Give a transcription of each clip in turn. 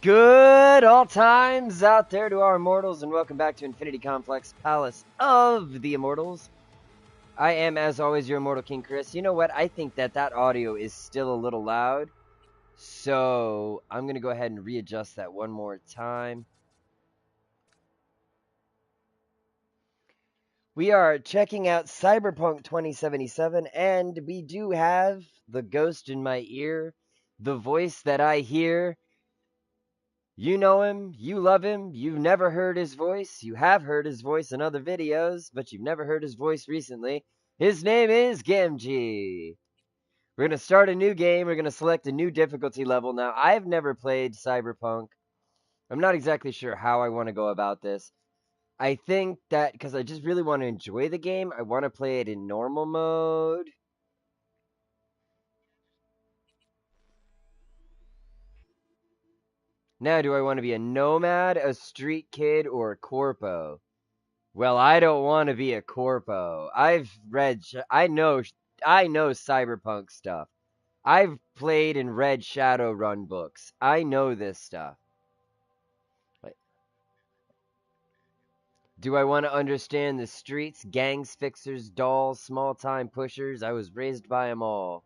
Good all times out there to our immortals, and welcome back to Infinity Complex Palace of the Immortals. I am, as always, your Immortal King Chris. You know what? I think that audio is still a little loud, so I'm going to go ahead and readjust that one more time. We are checking out Cyberpunk 2077, and we do have the ghost in my ear, the voice that I hear. You know him, you love him, you've never heard his voice, you have heard his voice in other videos, but you've never heard his voice recently. His name is Gamgee. We're going to start a new game, we're going to select a new difficulty level. Now, I've never played Cyberpunk. I'm not exactly sure how I want to go about this. I think that, because I just really want to enjoy the game, I want to play it in normal mode. Now, do I want to be a nomad, a street kid, or a corpo? Well, I don't want to be a corpo. I know cyberpunk stuff. I've played and read Shadowrun books. I know this stuff. Like, do I want to understand the streets, gangs, fixers, dolls, small-time pushers? I was raised by 'em all.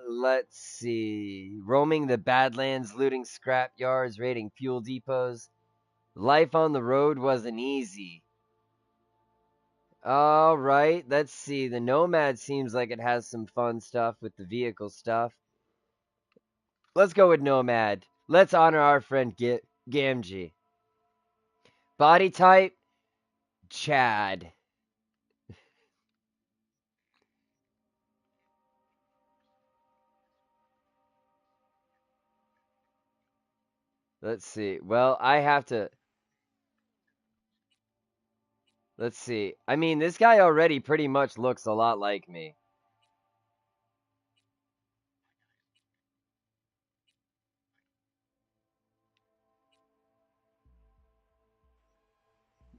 Let's see. Roaming the Badlands, looting scrap yards, raiding fuel depots. Life on the road wasn't easy. All right, let's see. The Nomad seems like it has some fun stuff with the vehicle stuff. Let's go with Nomad. Let's honor our friend Gamgee. Body type, Chad. Let's see. Well, I have to. Let's see. I mean, this guy already pretty much looks a lot like me.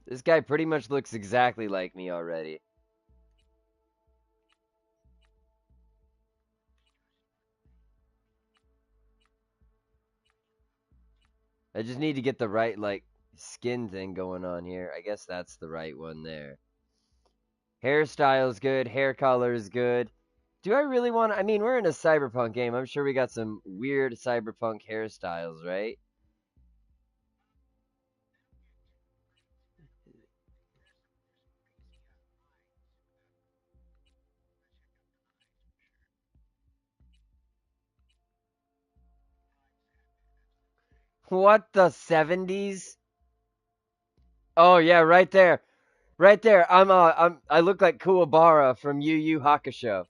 This guy pretty much looks exactly like me already. I just need to get the right, like, skin thing going on here. I guess that's the right one there. Hairstyle's good. Hair color is good. Do I really want to? I mean, we're in a cyberpunk game. I'm sure we got some weird cyberpunk hairstyles, right? What the 70s? Oh yeah, right there. Right there. I look like Kuwabara from Yu Yu Hakusho.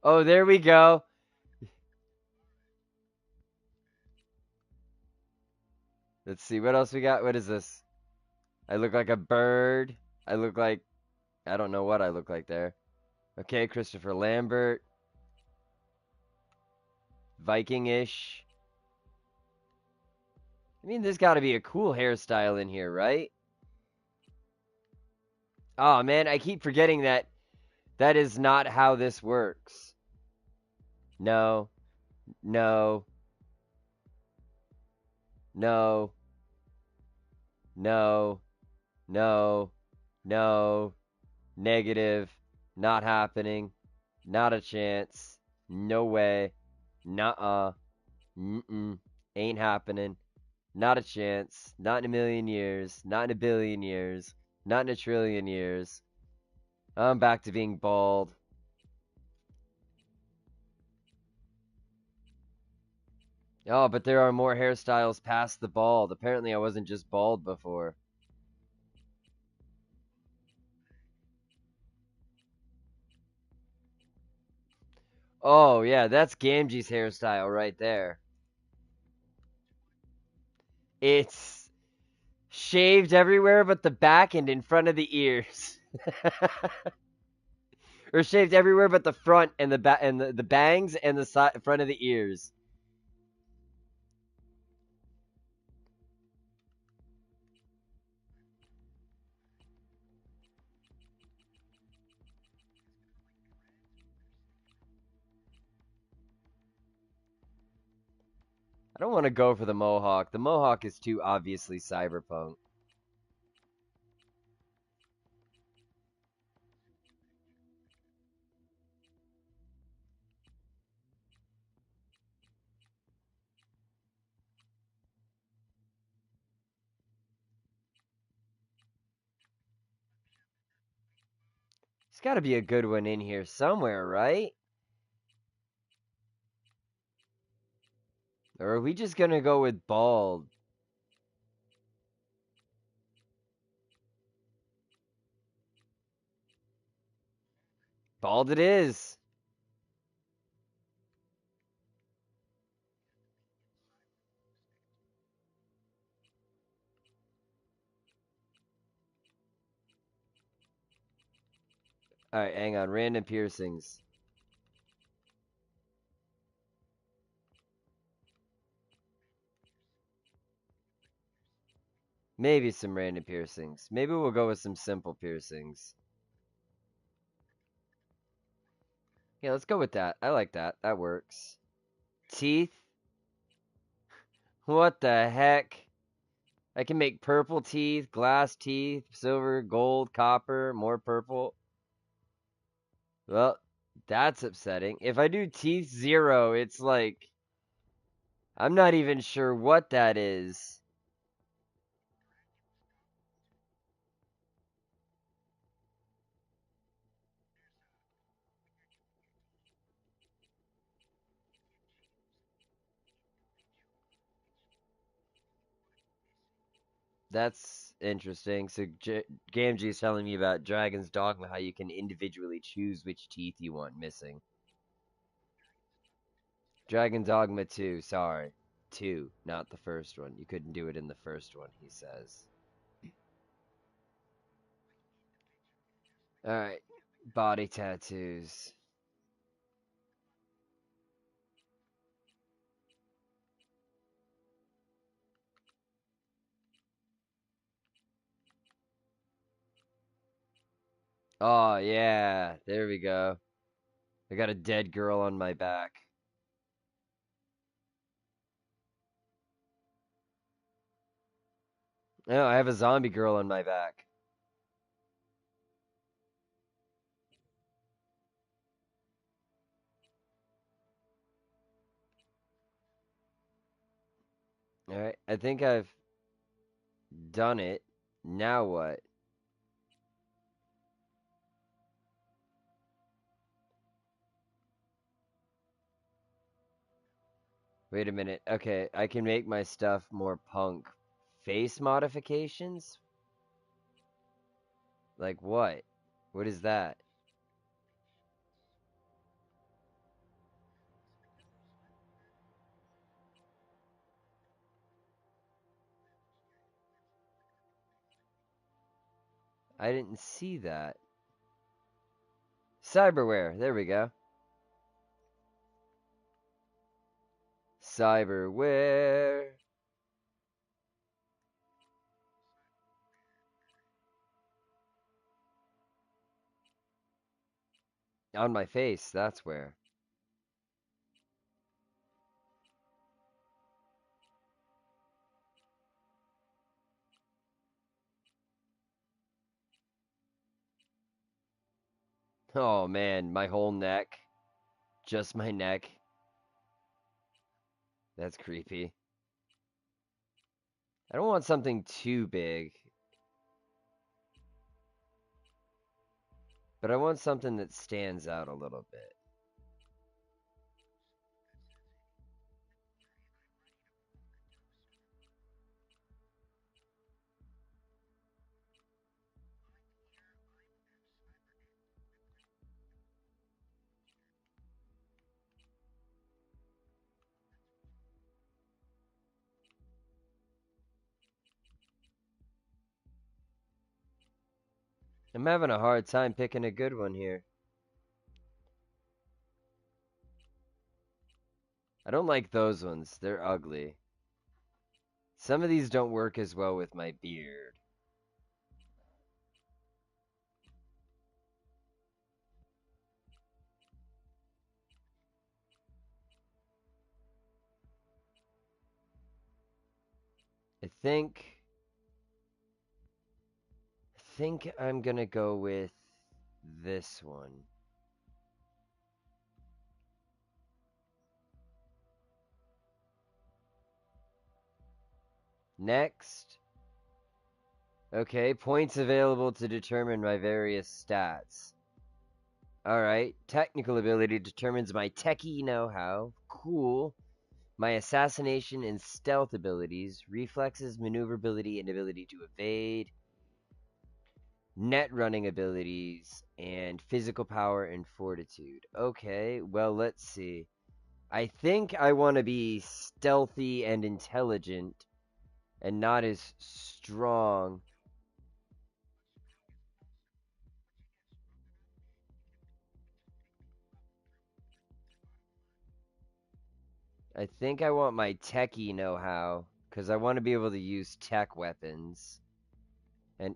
Oh, there we go. Let's see what else we got. What is this? I look like a bird. I look like I don't know what I look like there. Okay, Christopher Lambert, Viking-ish. I mean, there's got to be a cool hairstyle in here, right? Oh man, I keep forgetting that that is not how this works. No, no, no, no, no, no, negative, not happening, not a chance, no way, nuh-uh, mm-mm, ain't happening, not a chance, not in a million years, not in a billion years, not in a trillion years. I'm back to being bald. Oh, but there are more hairstyles past the bald. Apparently I wasn't just bald before. Oh, yeah, that's Gamgee's hairstyle right there. It's shaved everywhere but the back and in front of the ears. Or shaved everywhere but the front and the back and the bangs and the front of the ears. I don't want to go for the mohawk. The mohawk is too obviously cyberpunk. There's got to be a good one in here somewhere, right? Or are we just gonna go with bald? Bald it is. Alright, hang on. Random piercings. Maybe some random piercings. Maybe we'll go with some simple piercings. Yeah, let's go with that. I like that. That works. Teeth? What the heck? I can make purple teeth, glass teeth, silver, gold, copper, more purple. Well, that's upsetting. If I do teeth 0, it's like I'm not even sure what that is. That's interesting. So Gamgee is telling me about Dragon's Dogma, how you can individually choose which teeth you want missing. Dragon Dogma 2, sorry. 2, not the first one. You couldn't do it in the first one, he says. Alright, body tattoos. Oh, yeah, there we go. I got a dead girl on my back. No, I have a zombie girl on my back. Alright, I think I've done it. Now what? Wait a minute. Okay, I can make my stuff more punk. Face modifications? Like what? What is that? I didn't see that. Cyberware. There we go. Cyberware. On my face, that's where. Oh man, my whole neck. Just my neck. That's creepy. I don't want something too big, but I want something that stands out a little bit. I'm having a hard time picking a good one here. I don't like those ones. They're ugly. Some of these don't work as well with my beard. I think I'm gonna go with this one. Next. Okay, points available to determine my various stats. Alright, technical ability determines my techie know-how. Cool. My assassination and stealth abilities, reflexes, maneuverability, and ability to evade, net running abilities, and physical power and fortitude. Okay, well, let's see. I think I want to be stealthy and intelligent and not as strong. I think I want my techie know-how because I want to be able to use tech weapons and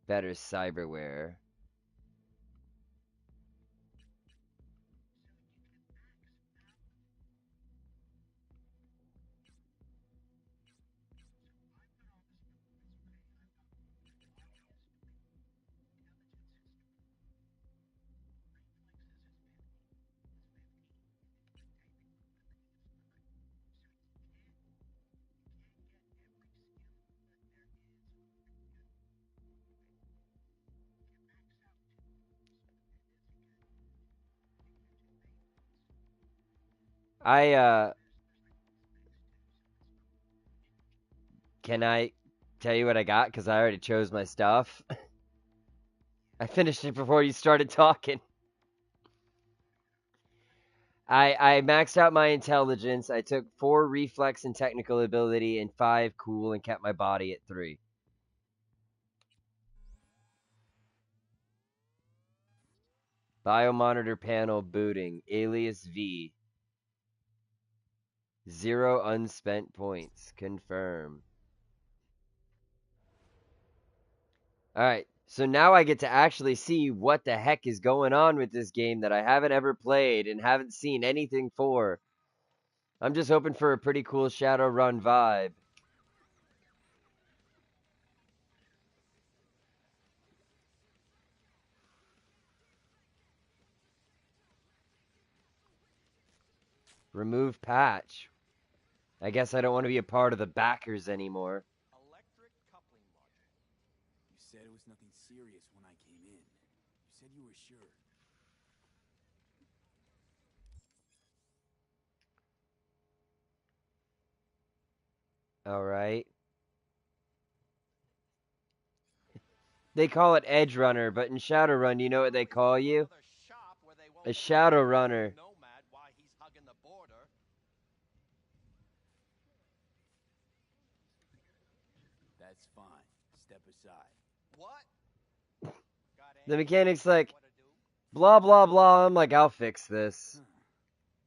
better cyberware. I Can I tell you what I got? Because I already chose my stuff. I finished it before you started talking. I maxed out my intelligence. I took 4 reflex and technical ability and 5 cool and kept my body at 3. Biomonitor panel booting. Alias V. 0 unspent points. Confirm. Alright, so now I get to actually see what the heck is going on with this game that I haven't ever played and haven't seen anything for. I'm just hoping for a pretty cool Shadowrun vibe. Remove patch. I guess I don't want to be a part of the backers anymore. Electric coupling module. You said it was nothing serious when I came in. You said you were sure. Alright. They call it Edge Runner, but in Shadowrun, you know what they call you? A Shadow Runner. Nomad while he's hugging the border. That's fine. Step aside. What? The mechanic's like, blah, blah, blah. I'm like, I'll fix this.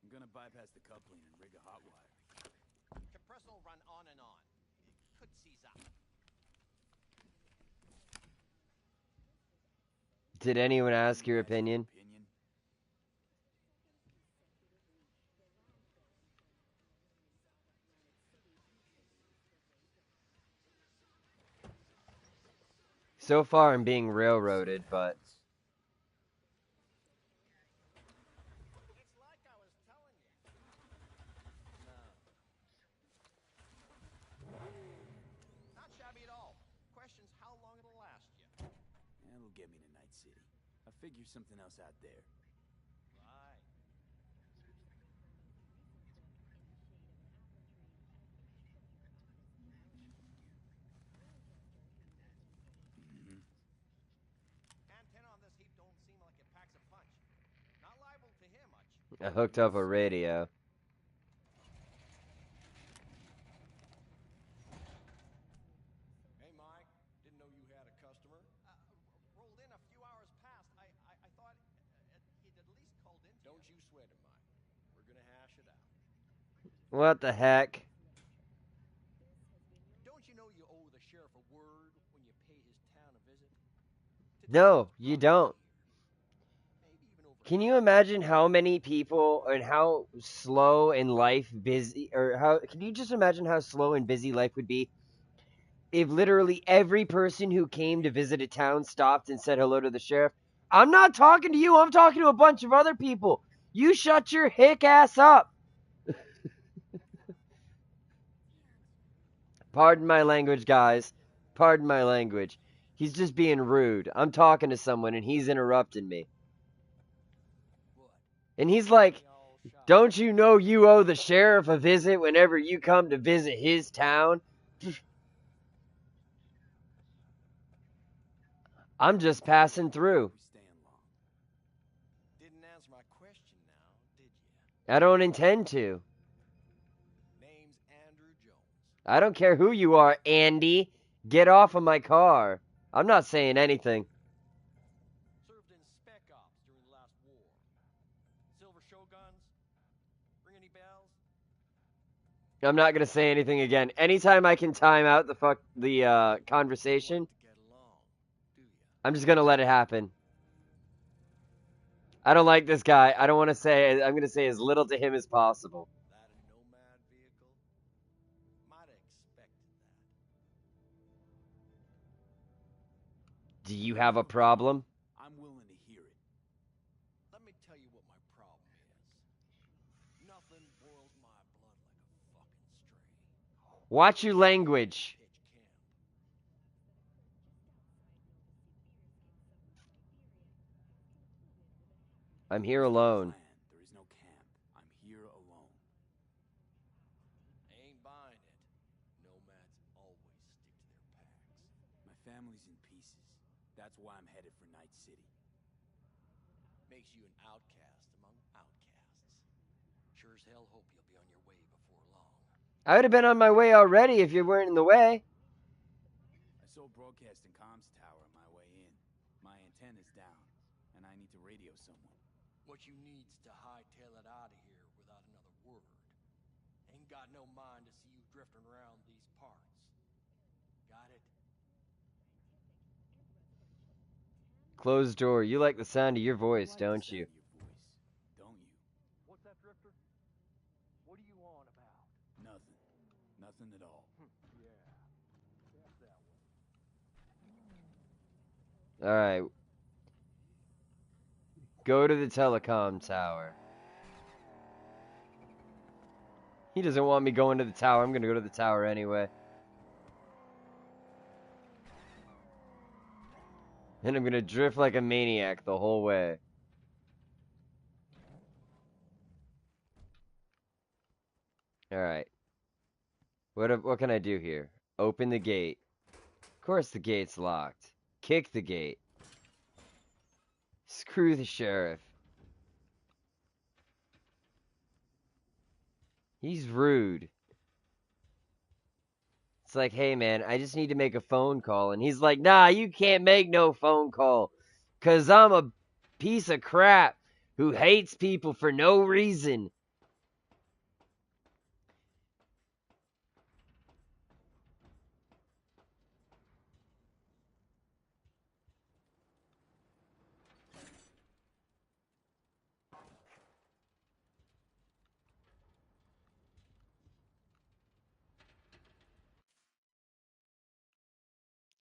I'm gonna bypass the coupling and rig a hot wire. Compressor will run on and on. It could seize up. Did anyone ask your Anybody ask opinion? So far, I'm being railroaded, but It's like I was telling you. No. Not shabby at all. Question's how long it'll last you. That'll get me to Night City. I'll figure something else out there. Right. Antenna on this heap don't seem like it packs a punch. Not liable to hear much. I hooked up a radio. Hey, Mike. Didn't know you had a customer. Rolled in a few hours past. I thought he'd at least called in. Don't you sweat it, Mike. We're gonna hash it out. What the heck? Don't you know you owe the sheriff a word when you pay his town a visit? No, you don't. Can you imagine how many people and how slow in life busy or how can you just imagine how slow and busy life would be if literally every person who came to visit a town stopped and said hello to the sheriff? I'm not talking to you, I'm talking to a bunch of other people. You shut your hick ass up. Pardon my language, guys. Pardon my language. He's just being rude. I'm talking to someone and he's interrupting me. What? And he's like, They all shot. don't you know you owe the sheriff a visit whenever you come to visit his town? I'm just passing through. We staying long. Didn't answer my question now, did you? I don't intend to. Name's Andrew Jones. I don't care who you are, Andy. Get off of my car. I'm not saying anything. Served in spec ops during the last war. Silver Shoguns? Ring any bells? I'm not gonna say anything again. Anytime I can time out the conversation, Like to get along, do ya? I'm just gonna let it happen. I don't like this guy. I don't want to say. I'm gonna say as little to him as possible. That a nomad vehicle? Might have expected that. Do you have a problem? I'm willing to hear it. Let me tell you what my problem is. Nothing boils my blood like a fucking stray. Watch your language. Pitch camp. I'm here alone. Plan. There is no camp. I'm here alone. Ain't buying it. Nomads always stick to their packs. My family's in pieces. That's why I'm headed for Night City. Makes you an outcast among outcasts. Sure as hell hope you'll be on your way before long. I would have been on my way already if you weren't in the way. I saw broadcasting comms tower on my way in. My antenna's down, and I need to radio someone. What you need's to hightail it out of here without another word. Ain't got no mind to see you drifting around these parts. Got it? Closed door. You like the sound of your voice, I like don't the you? sound of your voice, don't you? What's that, Drifter? What are you on about? Nothing. Nothing at all. Yeah. That's that way. Alright. Go to the telecom tower. He doesn't want me going to the tower. I'm gonna go to the tower anyway. And I'm gonna drift like a maniac the whole way. Alright. What can I do here? Open the gate. Of course the gate's locked. Kick the gate. Screw the sheriff. He's rude. It's like, hey man, I just need to make a phone call. And he's like, nah, you can't make no phone call. 'Cause I'm a piece of crap who hates people for no reason.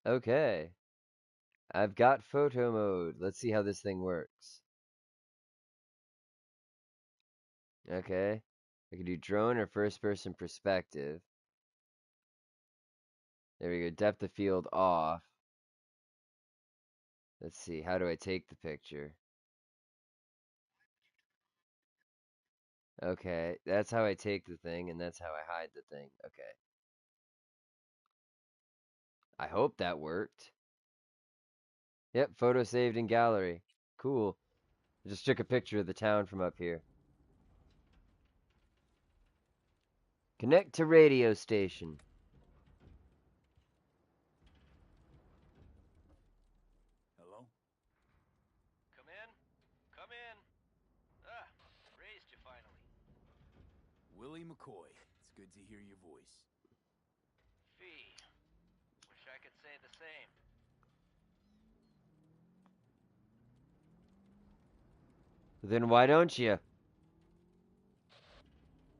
Okay. I've got photo mode. Let's see how this thing works. Okay. I can do drone or first person perspective. There we go. Depth of field off. Let's see. How do I take the picture? Okay. That's how I take the thing, and that's how I hide the thing. Okay. I hope that worked. Yep. Photo saved in gallery. Cool. I just took a picture of the town from up here. Connect to radio station. Hello? Come in. Come in. Ah, raised you finally. Willie McCoy. It's good to hear your voice. Fee. Wish I could say the same. Then why don't you?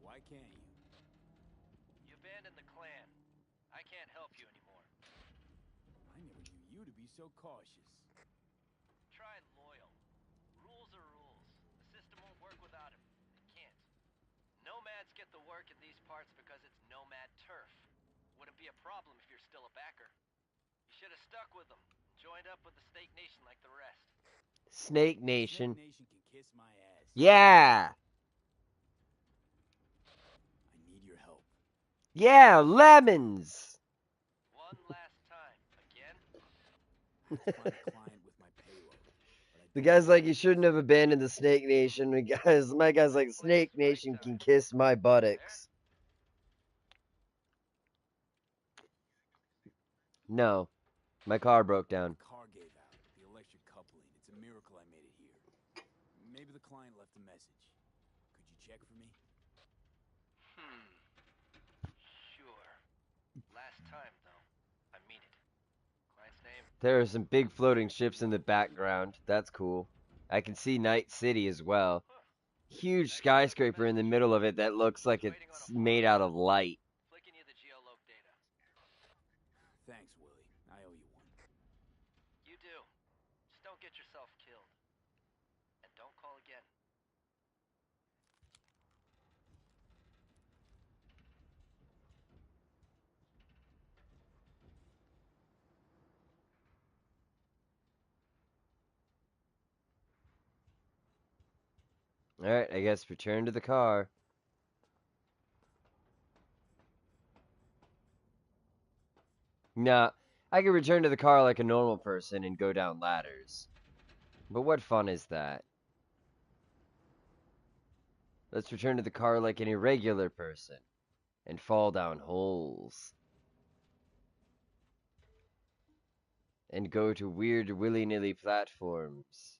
Why can't you? You abandoned the clan. I can't help you anymore. I never knew you to be so cautious. Try loyal. Rules are rules. The system won't work without him. It can't. Nomads get the work in these parts because it's nomad turf. Wouldn't be a problem if you're still a backer. You should have stuck with them. Joined up with the Snake Nation like the rest. Snake Snake Nation. Nation can kiss my ass. Yeah! I need your help. Yeah, lemons! One last time. Again? I have to find a client with my payload. But I The don't guy's know like, who you it shouldn't is. have abandoned the Snake Nation. My guy's like, Snake Nation can kiss my buttocks. No, my car broke down. The car gave out. The electric coupling. It's a miracle I made it here. Maybe the client left a message. Could you check for me? Sure. Last time, though. I mean it. Client's name? There are some big floating ships in the background. That's cool. I can see Night City as well. Huge skyscraper in the middle of it that looks like it's made out of light. Flicking you the geoloc data. Thanks, Willie. I owe you one. You do. Just don't get yourself killed. And don't call again. Alright, I guess return to the car. Nah, I can return to the car like a normal person and go down ladders. But what fun is that? Let's return to the car like an irregular person and fall down holes. And go to weird willy-nilly platforms.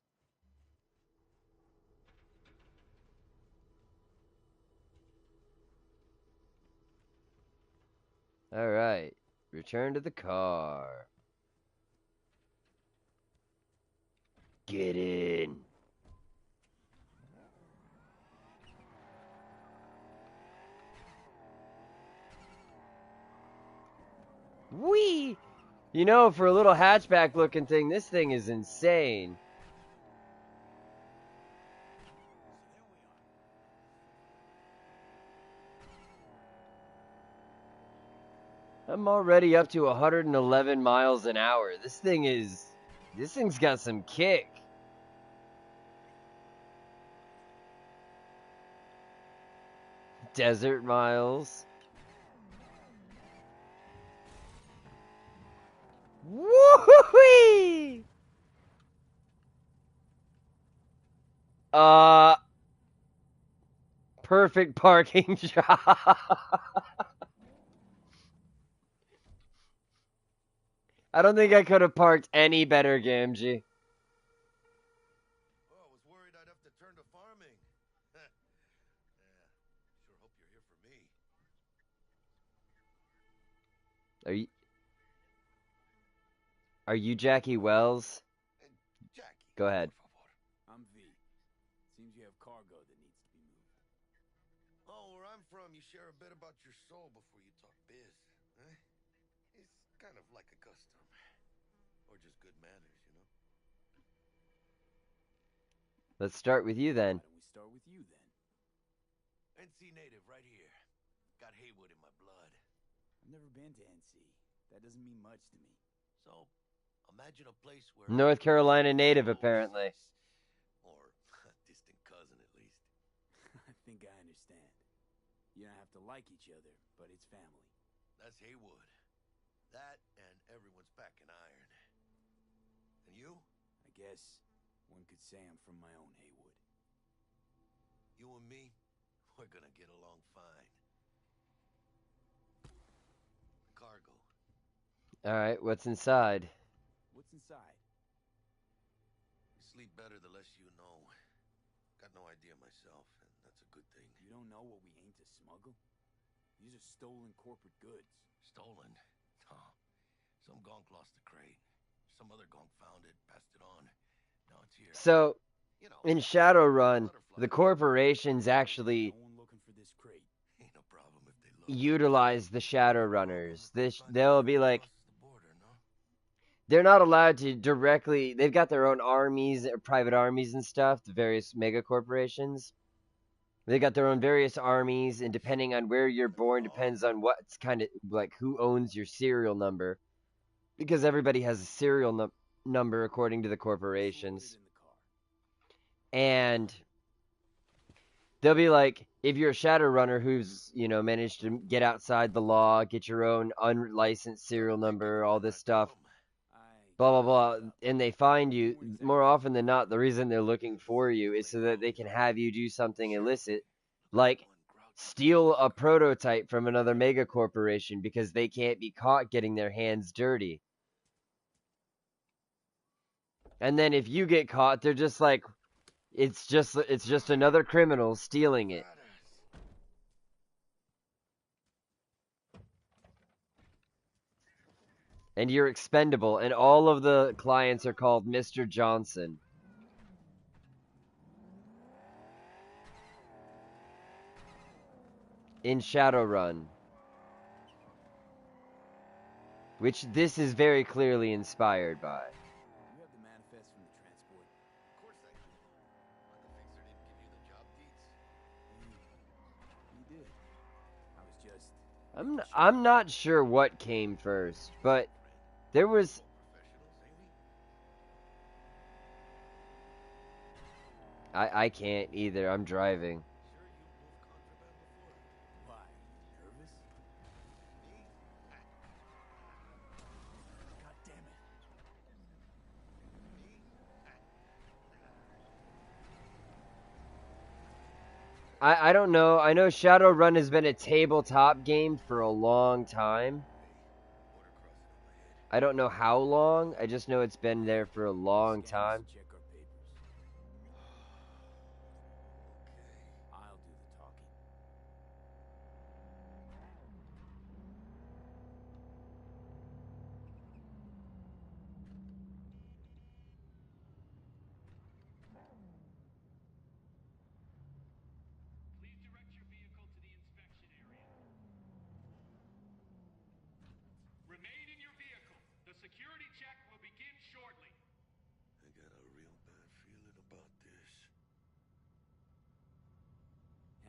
Alright, return to the car. Get in. Whee! You know, for a little hatchback looking thing, this thing is insane. I'm already up to 111 miles an hour. This thing's got some kick. Desert miles. Woo-wee! Perfect parking job. I don't think I could have parked any better, Gamgee. Oh, I was worried I'd have to turn to farming. Yeah, sure hope you're here for me. Are you Jackie Wells? Jackie, Go ahead. por favor. I'm V. Seems you have cargo that needs to be moved. Oh, where I'm from, you share a bit about your soul before you talk biz. Huh? It's kind of like a custom. Or just good manners, you know? Let's start with you then. Why don't we start with you then? NC native right here. Got Haywood in my blood. I've never been to NC. That doesn't mean much to me. So, imagine a place where... North Carolina native, apparently. Or a distant cousin, at least. I think I understand. You don't have to like each other, but it's family. That's Haywood. That and everyone's back in iron. And you? I guess one could say I'm from my own Haywood. You and me, we're gonna get along fine. Cargo. Alright, what's inside? What's inside? You sleep better the less you know. Got no idea myself, and that's a good thing. You don't know what we aim to smuggle? These are stolen corporate goods. Stolen? No. Some gonk lost the crate. Some other gonk found it, passed it on. Now it's here. So, You know, in Shadowrun, the corporations actually No one looking for this crate. Ain't no problem if they look. utilize the Shadowrunners. They'll be like, Crosses the border, no? they're not allowed to directly. They've got their own armies, private armies and stuff. The various mega corporations. They got their own various armies, and depending on where you're born, depends on what's kind of like who owns your serial number, because everybody has a serial number according to the corporations. In the car. And they'll be like, if you're a Shadowrunner who's managed to get outside the law, get your own unlicensed serial number, all this stuff, blah blah blah, and they find you, more often than not, the reason they're looking for you is so that they can have you do something illicit, like steal a prototype from another mega corporation, because they can't be caught getting their hands dirty. And then if you get caught, they're just like, it's just another criminal stealing it. And you're expendable, and all of the clients are called Mr. Johnson. In Shadowrun. Which this is very clearly inspired by. You have the manifest from the transport. Of course I do. But the fixer didn't give you the job deeds? He did. I was just... I'm not sure what came first, but there was... Professionals, ain't we? I can't either. I'm driving. Sure you moved contraband before? Why? Nervous? Me? God damn it. Me? I don't know. I know Shadowrun has been a tabletop game for a long time. Border crossing on my head. I don't know how long. I just know it's been there for a long Scans time. to check our papers. Okay. I'll do the talking. Please direct your vehicle to the inspection area. Remain in your vehicle. The security check will begin shortly. I got a real bad feeling about this.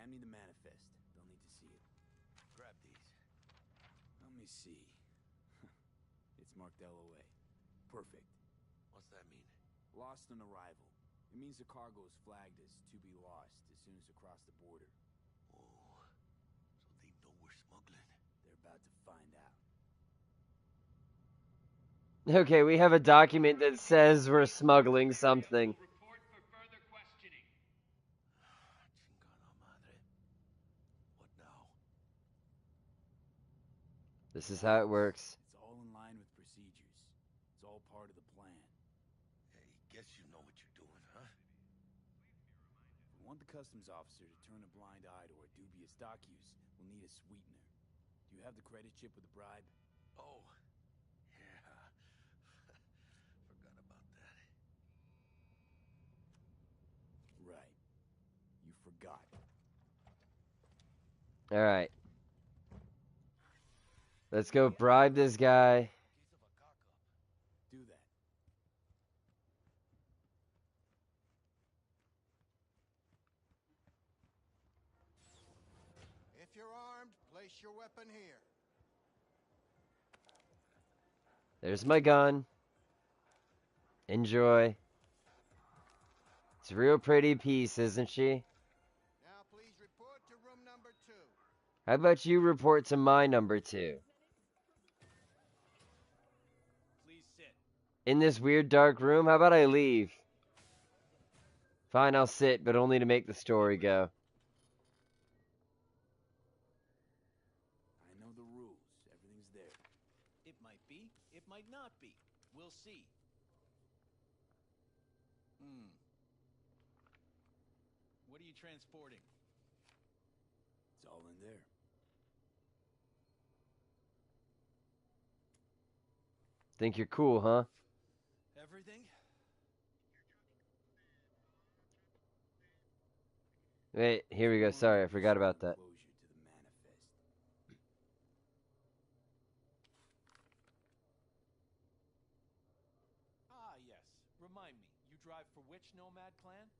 Hand me the manifest. They'll need to see it. Grab these. Let me see. It's marked LOA. Perfect. What's that mean? Lost on arrival. It means the cargo is flagged as to be lost as soon as across the border. Oh, so they know we're smuggling. They're about to find out. Okay, we have a document that says we're smuggling something. Report for further questioning. Chingada madre. What now? This is how it works. It's all in line with procedures. It's all part of the plan. Hey, guess you know what you're doing, huh? If we want the customs officer to turn a blind eye to our dubious dock use, we'll need a sweetener. Do you have the credit chip with the bribe? Oh, yeah. Forgot about that. Right. You forgot. Alright. Let's go bribe this guy. Case of a cock-up. Do that. If you're armed, place your weapon here. There's my gun. Enjoy. It's a real pretty piece, isn't she? Now please report to room number 2. How about you report to my number 2? Please sit. In this weird dark room? How about I leave? Fine, I'll sit, but only to make the story go. I know the rules. Everything's there. It might be, it might not be. We'll see. What are you transporting? It's all in there. Think you're cool, huh? Everything? Wait, here we go. Sorry, I forgot about that. Closure to the manifest. Ah, yes. Remind me, you drive for which nomad clan?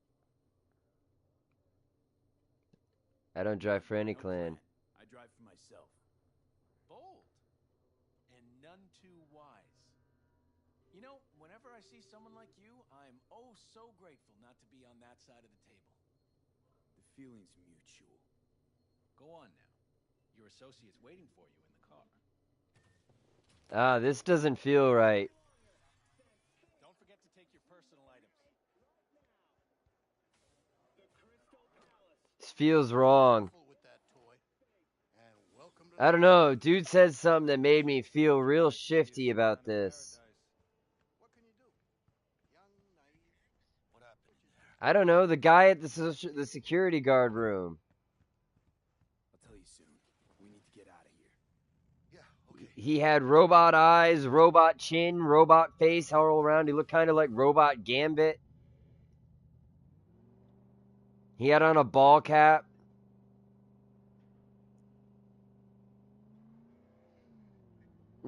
I don't drive for any No clan. I drive for myself. Bold. And none too wise. You know, whenever I see someone like you, I'm oh so grateful not to be on that side of the table. The feeling's mutual. Go on now. Your associate's waiting for you in the car. Ah, this doesn't feel right. Don't forget to take your personal items. This feels wrong. Careful with that toy. And welcome to I don't know. Dude said something that made me feel real shifty about this. What can you do? Young, naive. What happened in there? I don't know. The guy at the security guard room. I'll tell you soon. We need to get out of here. Yeah, okay. He had robot eyes, robot chin, robot face all around. He looked kind of like Robot Gambit. He had on a ball cap.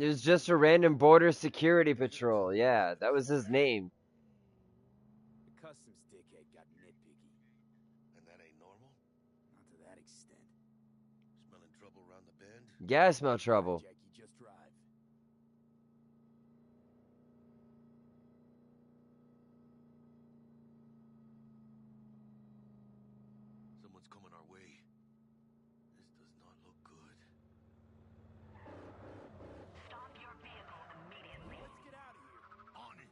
It was just a random border security patrol. Yeah, that was his name. The customs dickhead got nitpicky. And that ain't normal? Not to that extent. Smelling trouble around the bend? Yeah, I smell trouble. Jackie, just drive. Someone's coming our way. This does not look good. Stop your vehicle immediately. Let's get out of here. On it!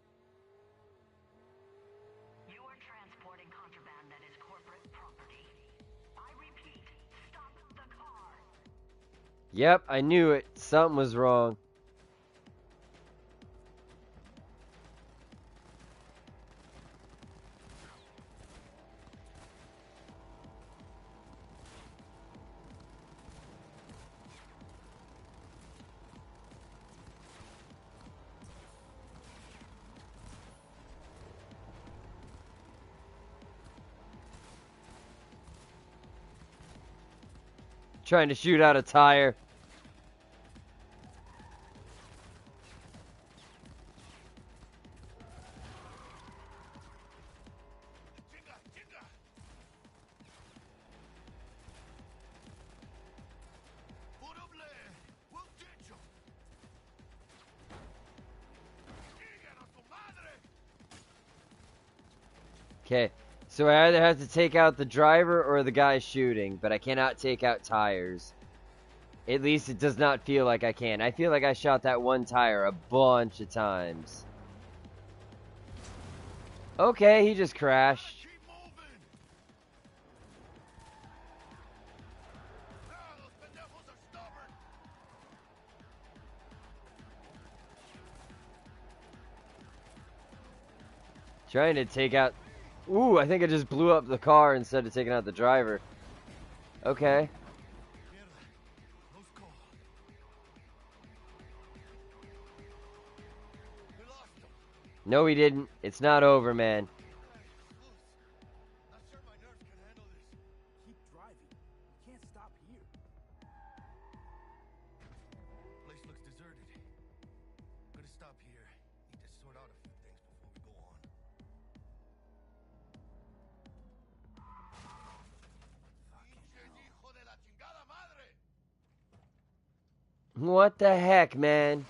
You are transporting contraband that is corporate property. I repeat, stop the car. Yep, I knew it. Something was wrong. Trying to shoot out a tire. Chinga, chinga! Púrale! We'll get you! ¡Lleguen a su madre! Okay, so I either have to take out the driver or the guy shooting, but I cannot take out tires. At least it does not feel like I can. I feel like I shot that one tire a bunch of times. Okay, he just crashed. Keep moving! Ah, those pendejos are stubborn! Trying to take out... Ooh, I think I just blew up the car instead of taking out the driver. Okay. Mierda. Close call. We lost him. No, he didn't. It's not over, man. Loose. Not sure my nerves can handle this. Keep driving. We can't stop here. Place looks deserted. Gonna stop here. Need to sort out a few things before we go on. Pinches hijo de la chingada madre! What the heck, man?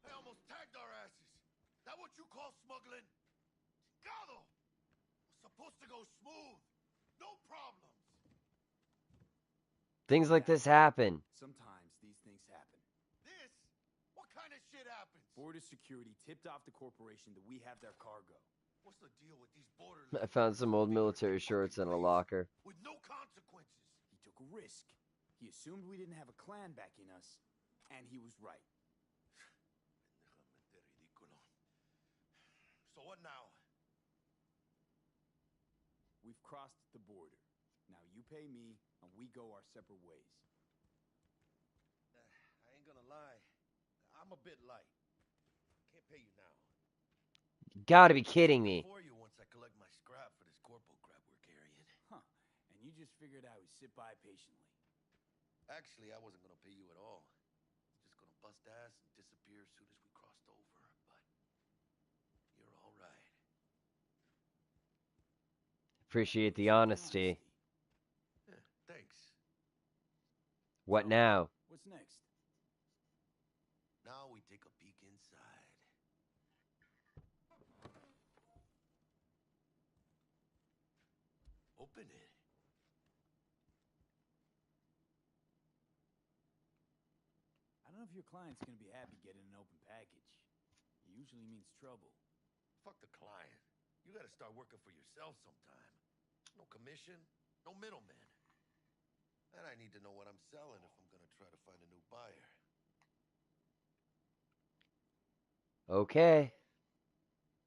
They almost tagged our asses. That what you call smuggling? Chingado! Was supposed to go smooth. No problems. Things like this happen. Sometimes these things happen. This? What kind of shit happens? Border security tipped off the corporation that we have their cargo. What's the deal with these border? I found some old military shorts in a locker. With no consequences. He took a risk. He assumed we didn't have a clan backing us, and he was right. Pendejamente ridículo. So what now? We've crossed the border. Now you pay me, and we go our separate ways. I ain't gonna lie. I'm a bit light. Can't pay you now. You gotta be kidding me. For you once I collect my scrap for this corporal crap we're sit by patiently. Actually, I wasn't gonna pay you at all. Just gonna bust ass and disappear as soon as we crossed over, but you're all right. Appreciate the Appreciate honesty. Yeah, thanks. What So, now? What's next? Now we take a peek inside. Open it. I don't know if your client's gonna be happy getting an open package. It usually means trouble. Fuck the client. You gotta start working for yourself sometime. No commission, no middleman. And I need to know what I'm selling if I'm gonna try to find a new buyer. Okay.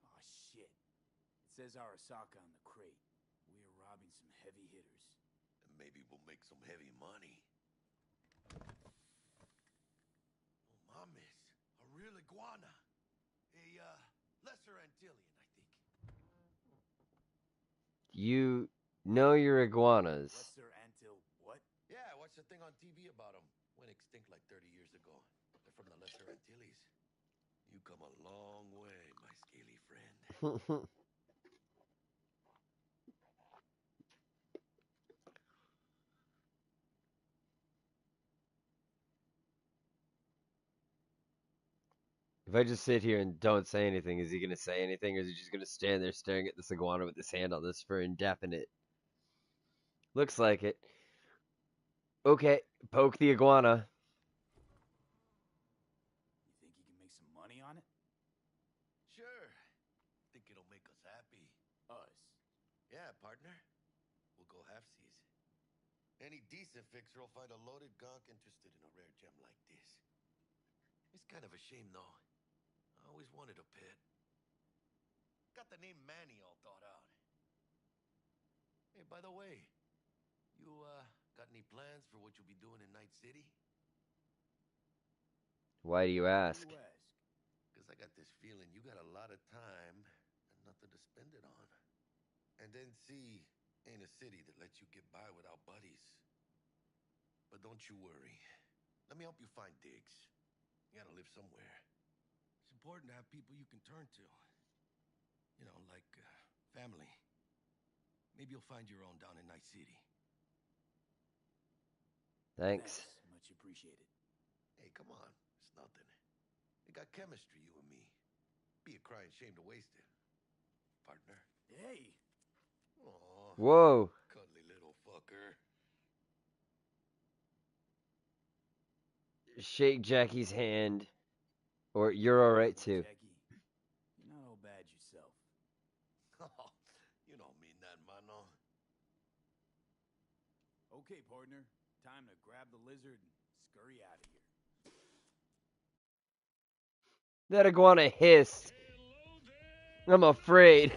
Oh shit. It says Arasaka on the crate. We are robbing some heavy hitters. And maybe we'll make some heavy money. Oh, mames. A real iguana. A, lesser Antillian, I think. You know your iguanas. Lesser Antil what? Yeah, I watched a thing on TV about them. Went extinct like 30 years ago. They're from the Lesser Antilles. You come a long way, my scaly friend. If I just sit here and don't say anything, is he going to say anything, or is he just going to stand there staring at this iguana with his hand on this for indefinite? Looks like it. Okay, poke the iguana. You think you can make some money on it? Sure. Think it'll make us happy. Us. Yeah, partner. We'll go halfsies. Any decent fixer will find a loaded gonk interested in a rare gem like this. It's kind of a shame, though. I always wanted a pet. Got the name Manny all thought out. Hey, by the way, you, got any plans for what you'll be doing in Night City? Why do you ask? Why do you ask? Because I got this feeling you got a lot of time and nothing to spend it on. And NC ain't a city that lets you get by without buddies. But don't you worry. Let me help you find digs. You gotta live somewhere. It's important to have people you can turn to. You know, like, family. Maybe you'll find your own down in Night City. Thanks. Much appreciated. Hey, come on. It's nothing. We got chemistry, you and me. Be a crying shame to waste it. Partner. Hey! Aw, Whoa. cuddly little fucker. Shake Jackie's hand. Or you're alright too. Jackie, you're not all bad yourself. You don't mean that, mano. Okay, partner. Time to grab the lizard and scurry out of here. That iguana hissed. I'm afraid.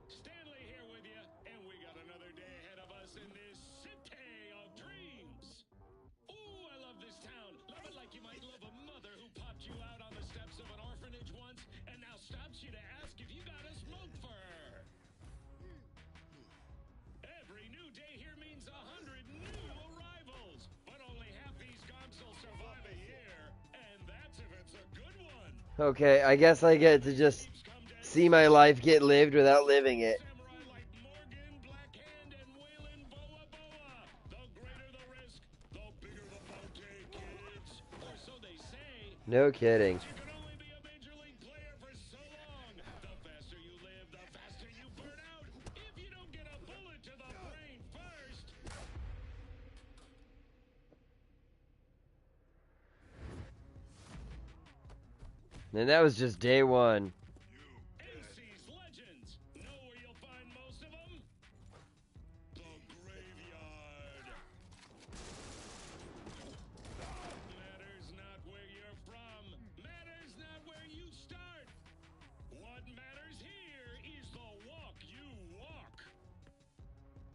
Stanley here with you, and we got another day ahead of us in this city of dreams. Ooh, I love this town. Love it like you might love a mother who popped you out on the steps of an orphanage once and now stops you to ask if you got a smoke for her. Every new day here means 100 new arrivals, but only half these gonks will survive a year, and that's if it's a good one. Okay, I guess I get to just see my life get lived without living it. Samurai like Morgan, Black Hand, and Waylon Boa Boa. The greater the risk, the bigger the bounty, kids. Or so they say. No kidding. You can only be a major league player for so long. The faster you live, the faster you burn out. If you don't get a bullet to the brain first. And that was just day one. AC's legends. Know where you'll find most of them? The graveyard. Matters not where you're from. Matters not where you start. What matters here is the walk you walk.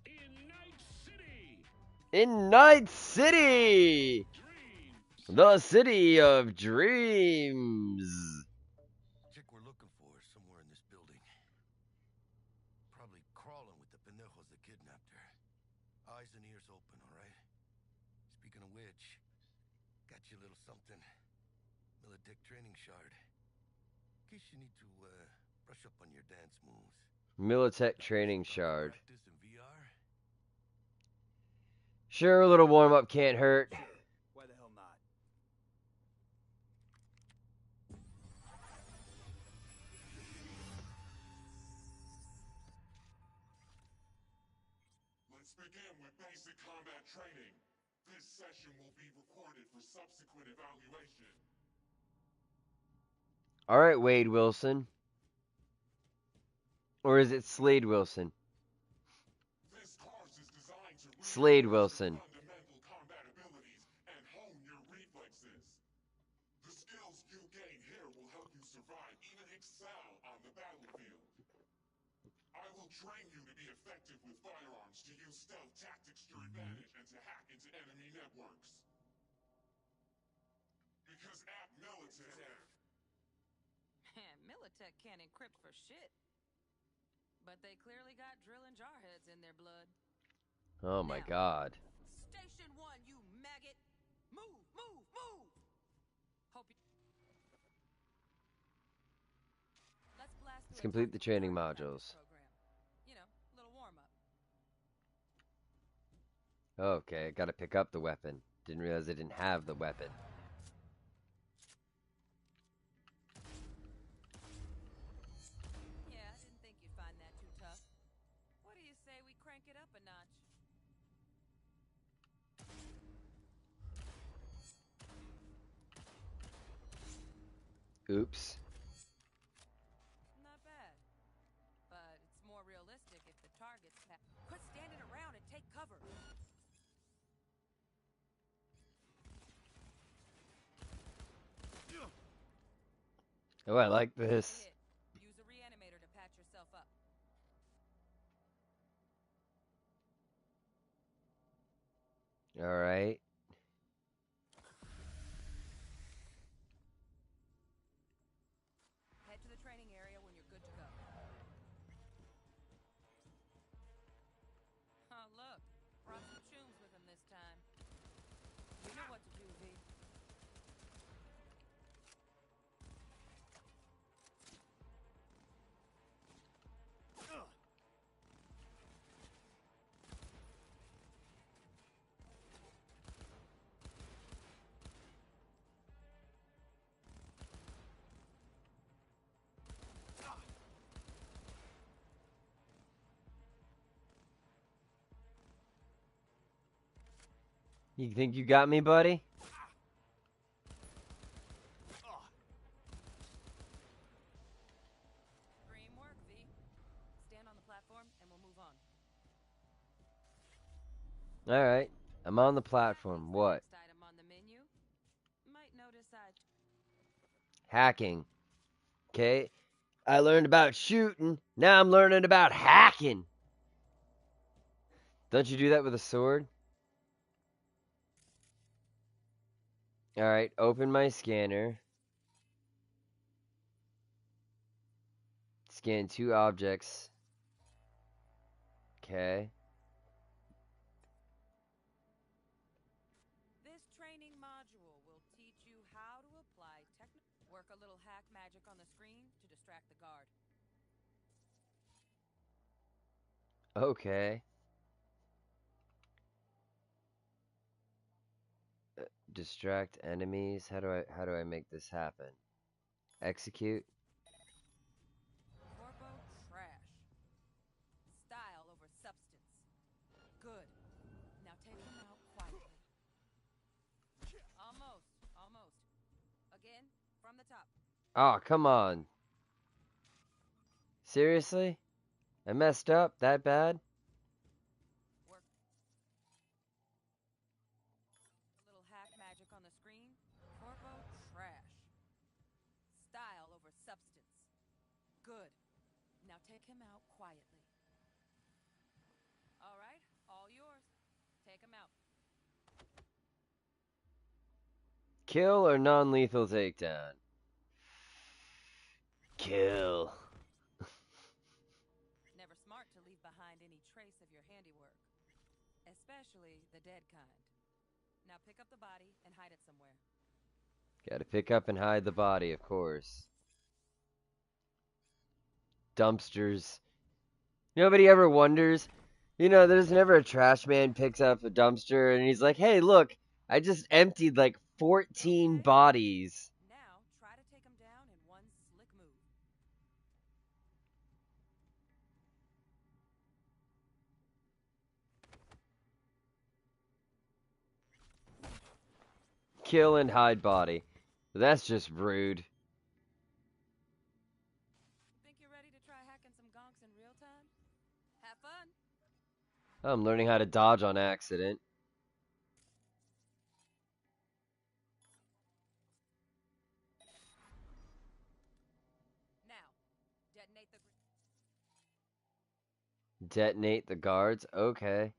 In Night City. In Night City! Dreams. The city of dreams. Chick we're looking for is somewhere in this building. Probably crawling with the pendejos that kidnapped her. Eyes and ears open, all right? Speaking of which, got you a little something. Militech training shard. In case you need to, brush up on your dance moves. Militech training shard. Practice in VR? Sure, a little warm-up can't hurt. Sure. Why the hell not? Let's begin with basic combat training. This session will be recorded for subsequent evaluation. All right, Wade Wilson. Or is it Slade Wilson? This course is designed to Slade reinforce Wilson. your fundamental combat abilities and hone your reflexes. The skills you gain here will help you survive, even excel on the battlefield. I will train you to be effective with firearms, to use stealth tactics to your advantage, and to hack into enemy networks. Because at Militech... Militech can't encrypt for shit. But they clearly got drill and jarheads in their blood. Oh my Now, god. Station 1, you maggot! Move, move, move! Hope you... Let's blast Let's through a complete the tactical training target modules. practice program. You know, a little warm-up. Okay, gotta pick up the weapon. Didn't realize I didn't have the weapon. Yeah, I didn't think you'd find that too tough. What do you say we crank it up a notch? Oops. Not bad. But it's more realistic if the target's... Quit standing around and take cover! Oh, I like this. Use a reanimator to patch yourself up. Alright. Head to the training area when you're good to go. Oh, look. Brought some chooms with him this time. You know what to do, V. You think you got me, buddy? Dream work, V. Stand on the platform and we'll move on. Alright. I'm on the platform. What? Next item on the menu. Might notice I... Hacking. Okay. I learned about shooting. Now I'm learning about hacking. Don't you do that with a sword? Alright, open my scanner. Scan 2 objects. Okay. This training module will teach you how to apply work a little hack magic on the screen to distract the guard. Okay. Distract enemies. How do I make this happen? Execute. Corpo trash. Style over substance. Good. Now take them out quietly. Almost. Again, from the top. Oh, come on. Seriously? I messed up that bad? Work. A little hack magic on the screen. Corpo trash. Style over substance. Good. Now take him out quietly. All right, all yours. Take him out. Kill or non-lethal takedown? Kill. Never smart to leave behind any trace of your handiwork. Especially the dead kind. Now pick up the body and hide it somewhere. Gotta pick up and hide the body, of course. Dumpsters. Nobody ever wonders. There's never a trash man picks up a dumpster and he's like, hey, look, I just emptied like 14 Okay. bodies. Now try to take them down in one slick move. Kill and hide body. That's just rude. Think you're ready to try hacking some gonks in real time? Have fun. I'm learning how to dodge on accident. Now, detonate the... Detonate the guards? Okay.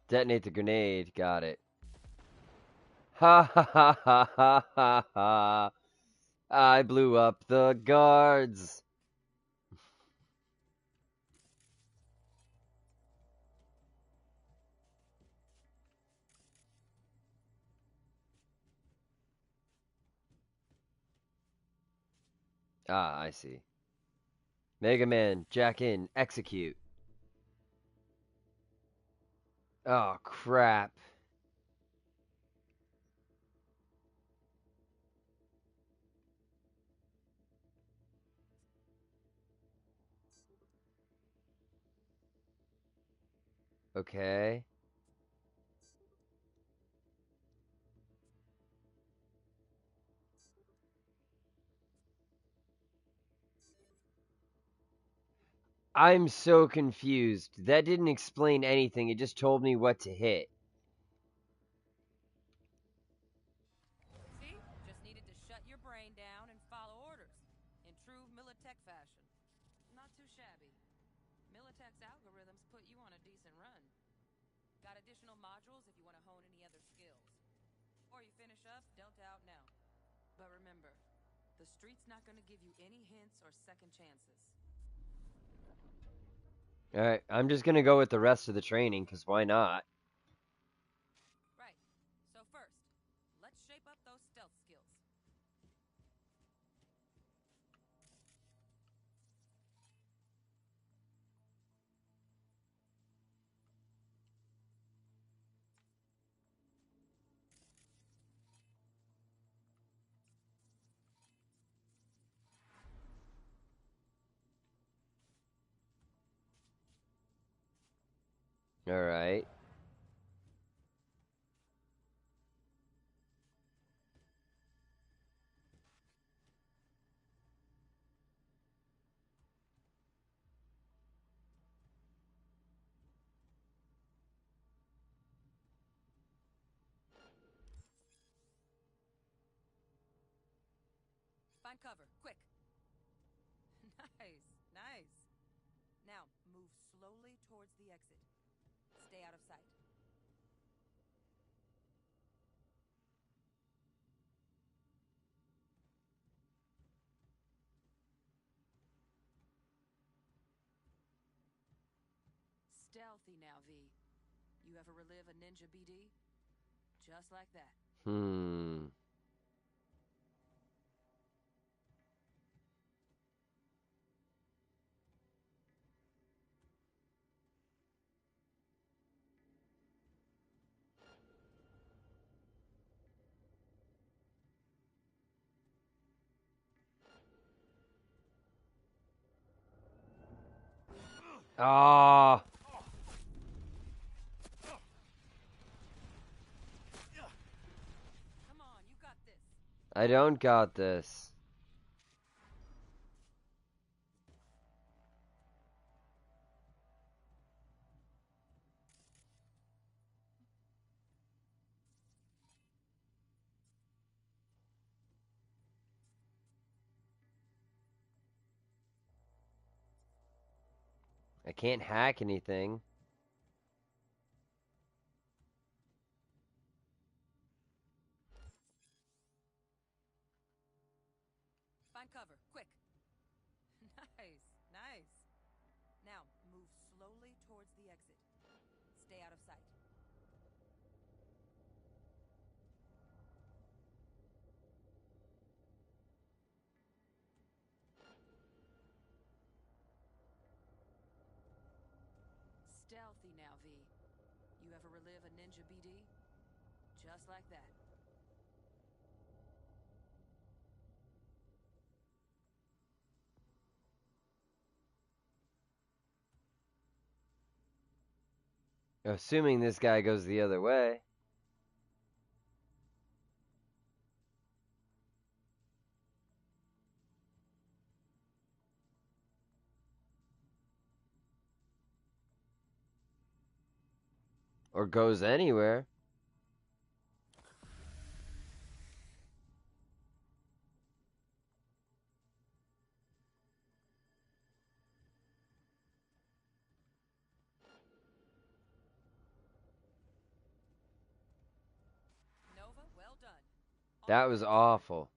Detonate the grenade. Got it. Ha ha ha ha ha ha ha. I blew up the guards. Ah, I see. Mega Man, jack in, execute. Oh, crap. Okay. I'm so confused. That didn't explain anything. It just told me what to hit. See? Just needed to shut your brain down and follow orders. In true Militech fashion. Not too shabby. Militech's algorithms put you on a decent run. Got additional modules if you want to hone any other skills. Before you finish up, don't doubt now. But remember, the street's not going to give you any hints or second chances. Alright, I'm just gonna go with the rest of the training, because why not? Right. So first, let's shape up those stealth skills. Alright. Find cover, quick. Nice, nice. Now, move slowly towards the exit. Stay out of sight. Stealthy now, V. You ever relive a ninja BD? Just like that. Hmm. Ah, Come on, you got this. I don't got this. I can't hack anything. Find cover, quick. Nice. Nice. Now, move slowly towards the exit. Stay out of sight. Stealthy now, V. You ever relive a ninja BD? Just like that. Assuming this guy goes the other way. Or goes anywhere. Nova, well done. That was awful.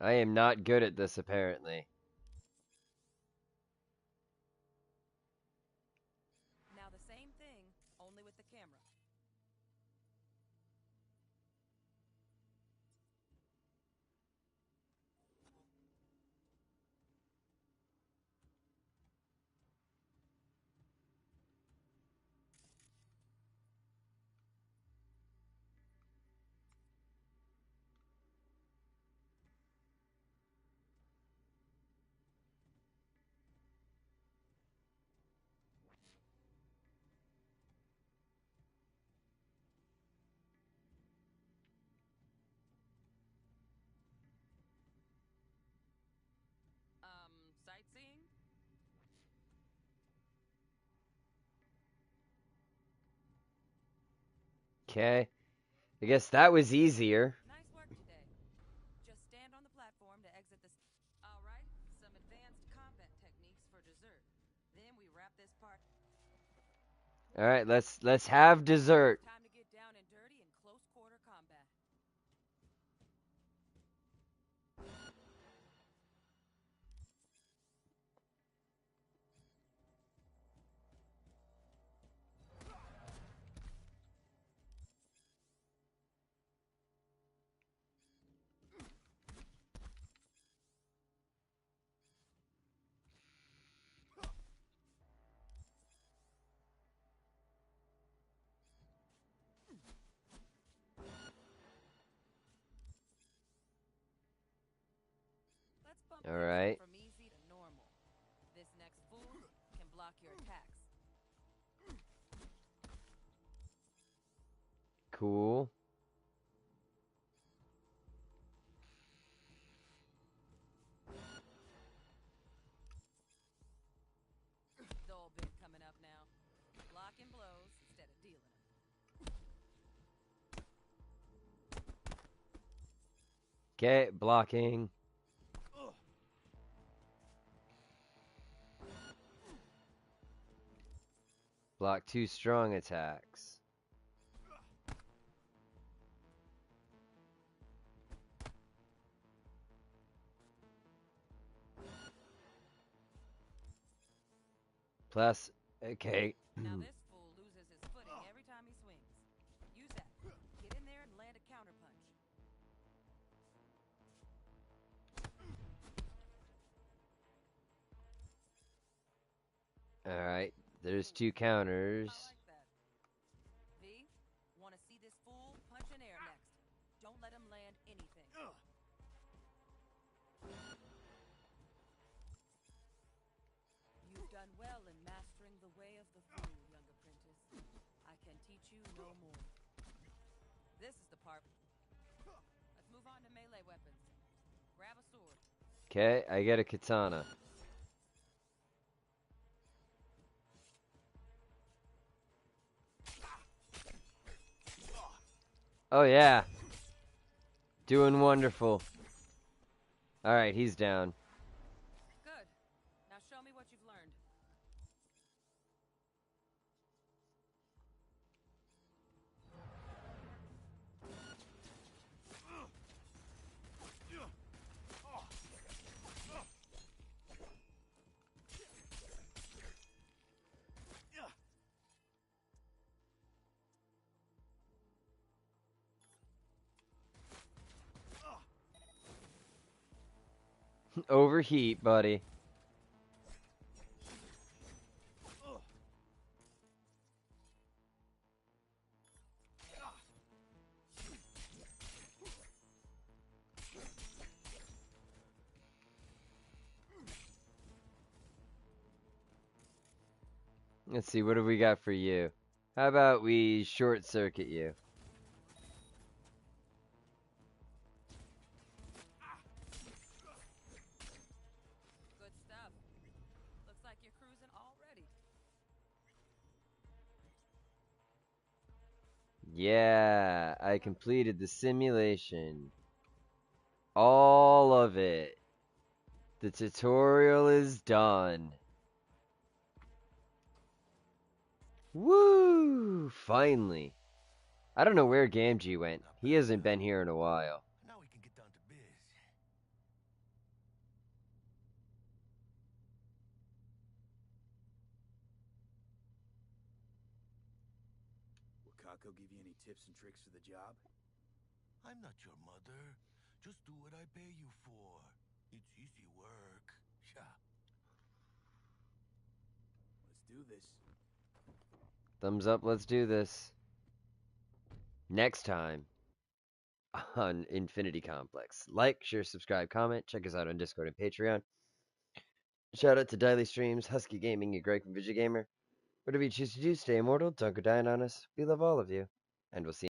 I am not good at this, apparently. Now the same thing, only with the camera. Sightseeing? Okay. I guess that was easier. Nice work today. Just stand on the platform to exit this. All right, some advanced combat techniques for dessert. Then we wrap this part. All right, let's have dessert. Time to get down and dirty in close quarter combat. Let's bump All things up right. from easy to normal. This next fool can block your attacks. Cool. Dull bit coming up now. Blocking blows instead of dealing them. Okay, blocking. Block 2 strong attacks. Plus, okay. Now this fool loses his footing every time he swings. Use that. Get in there and land a counterpunch. All right, there's 2 counters. I like that. V, want to see this fool punch in air next. Don't let him land anything. You've done well in mastering the way of the fool, young apprentice. I can teach you no more. This is the part. Let's move on to melee weapons. Grab a sword. Okay, I get a katana. Oh yeah. Doing wonderful. All right, he's down. Good. Now show me what you've learned. overheat, buddy. Let's see, what do we got for you? How about we short circuit you? Good stuff. Looks like you're cruising already. Yeah, I completed the simulation. All of it. The tutorial is done. Woo! Finally. I don't know where Gamgee went. He hasn't been here in a while. Now we can get down to biz. Will Kako give you any tips and tricks for the job? I'm not your mother. Just do what I pay you for. It's easy work. Yeah. Let's do this. Thumbs up, let's do this. Next time on Infinity Complex. Like, share, subscribe, comment. Check us out on Discord and Patreon. Shout out to Daily Streams, Husky Gaming, and Greg from Gamer. Whatever you choose to do, stay immortal, don't go dying on us. We love all of you, and we'll see you.